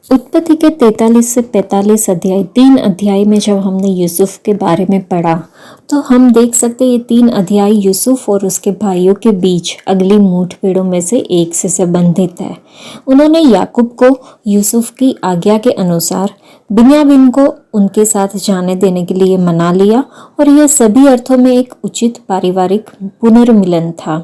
उत्पत्ति के 43 से 45 अध्याय, 3 अध्याय में जब हमने यूसुफ के बारे में पढ़ा तो हम देख सकते ये 3 अध्याय यूसुफ और उसके भाइयों के बीच अगली मुठभेड़ों में से एक से संबंधित है। उन्होंने याकूब को यूसुफ की आज्ञा के अनुसार बिन्यामीन को उनके साथ जाने देने के लिए मना लिया और यह सभी अर्थों में एक उचित पारिवारिक पुनर्मिलन था।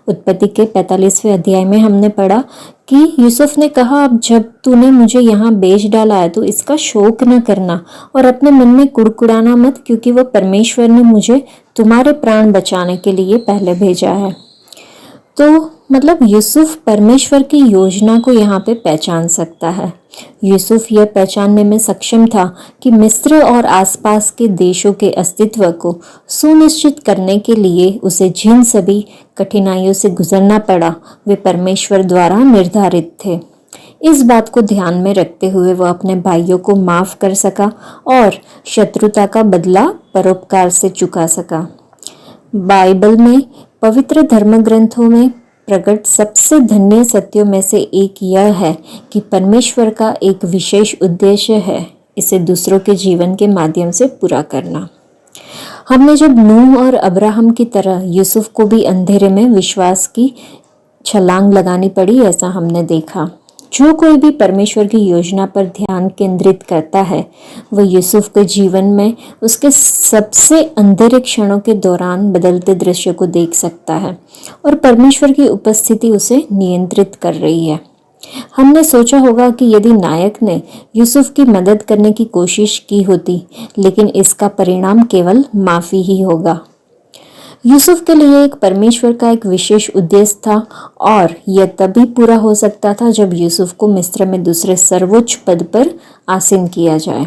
उत्पत्ति के 45वें अध्याय में हमने पढ़ा कि यूसुफ ने कहा, अब जब तूने मुझे यहाँ बेच डाला है तो इसका शोक न करना और अपने मन में कुड़कुड़ाना मत, क्योंकि वह परमेश्वर ने मुझे तुम्हारे प्राण बचाने के लिए पहले भेजा है। तो मतलब यूसुफ परमेश्वर की योजना को यहाँ पे पहचान सकता है। यूसुफ यह पहचानने में सक्षम था कि मिस्र और आसपास के देशों के अस्तित्व को सुनिश्चित करने के लिए उसे जिन सभी कठिनाइयों से गुजरना पड़ा वे परमेश्वर द्वारा निर्धारित थे। इस बात को ध्यान में रखते हुए वह अपने भाइयों को माफ कर सका और शत्रुता का बदला परोपकार से चुका सका। बाइबल में पवित्र धर्म ग्रंथों में प्रकट सबसे धन्य सत्यों में से एक यह है कि परमेश्वर का एक विशेष उद्देश्य है इसे दूसरों के जीवन के माध्यम से पूरा करना। हमने जब नूह और अब्राहम की तरह यूसुफ को भी अंधेरे में विश्वास की छलांग लगानी पड़ी, ऐसा हमने देखा। जो कोई भी परमेश्वर की योजना पर ध्यान केंद्रित करता है वह यूसुफ के जीवन में उसके सबसे अंधेरे क्षणों के दौरान बदलते दृश्य को देख सकता है और परमेश्वर की उपस्थिति उसे नियंत्रित कर रही है। हमने सोचा होगा कि यदि नायक ने यूसुफ की मदद करने की कोशिश की होती, लेकिन इसका परिणाम केवल माफी ही होगा। यूसुफ के लिए एक परमेश्वर का एक विशेष उद्देश्य था और यह तभी पूरा हो सकता था जब यूसुफ को मिस्र में दूसरे सर्वोच्च पद पर आसीन किया जाए।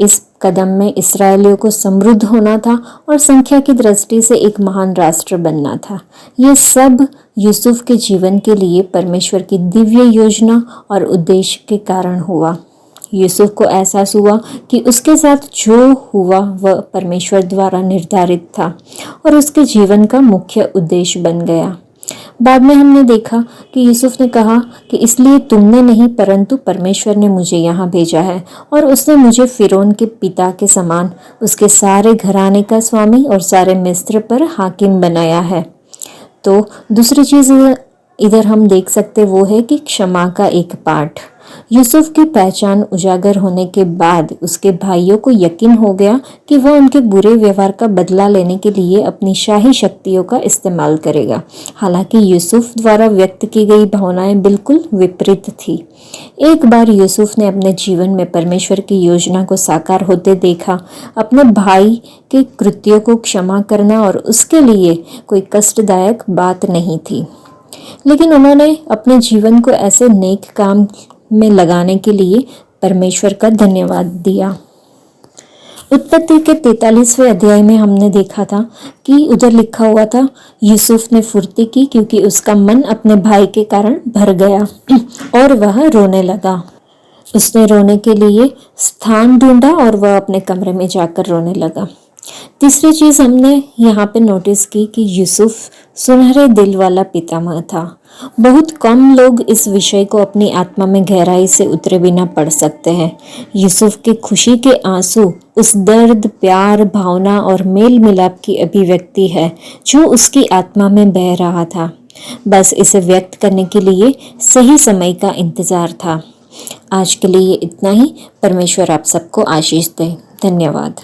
इस कदम में इस्राएलियों को समृद्ध होना था और संख्या की दृष्टि से एक महान राष्ट्र बनना था। यह सब यूसुफ के जीवन के लिए परमेश्वर की दिव्य योजना और उद्देश्य के कारण हुआ। यूसुफ को एहसास हुआ कि उसके साथ जो हुआ वह परमेश्वर द्वारा निर्धारित था और उसके जीवन का मुख्य उद्देश्य बन गया। बाद में हमने देखा कि यूसुफ ने कहा कि इसलिए तुमने नहीं परंतु परमेश्वर ने मुझे यहाँ भेजा है और उसने मुझे फिरौन के पिता के समान उसके सारे घराने का स्वामी और सारे मिस्र पर हाकिम बनाया है। तो दूसरी चीज़ इधर हम देख सकते वो है कि क्षमा का एक पाठ। यूसुफ की पहचान उजागर होने के बाद उसके भाइयों को यकीन हो गया कि वह उनके बुरे व्यवहार का बदला लेने के लिए अपनी शाही शक्तियों का इस्तेमाल करेगा। हालांकि यूसुफ द्वारा व्यक्त की गई भावनाएं बिल्कुल विपरीत थी। एक बार यूसुफ ने अपने जीवन में परमेश्वर की योजना को साकार होते देखा। अपने भाई के कृत्यों को क्षमा करना और उसके लिए कोई कष्टदायक बात नहीं थी, लेकिन उन्होंने अपने जीवन को ऐसे नेक काम में लगाने के लिए परमेश्वर का धन्यवाद दिया। उत्पत्ति के 43वें अध्याय में हमने देखा था कि उधर लिखा हुआ था, यूसुफ ने फुर्ती की क्योंकि उसका मन अपने भाई के कारण भर गया और वह रोने लगा। उसने रोने के लिए स्थान ढूंढा और वह अपने कमरे में जाकर रोने लगा। तीसरी चीज हमने यहाँ पे नोटिस की कि यूसुफ सुनहरे दिल वाला पितामह था। बहुत कम लोग इस विषय को अपनी आत्मा में गहराई से उतरे बिना पढ़ सकते हैं। यूसुफ के खुशी के आंसू उस दर्द, प्यार, भावना और मेल मिलाप की अभिव्यक्ति है जो उसकी आत्मा में बह रहा था। बस इसे व्यक्त करने के लिए सही समय का इंतजार था। आज के लिए इतना ही। परमेश्वर आप सबको आशीष दे। धन्यवाद।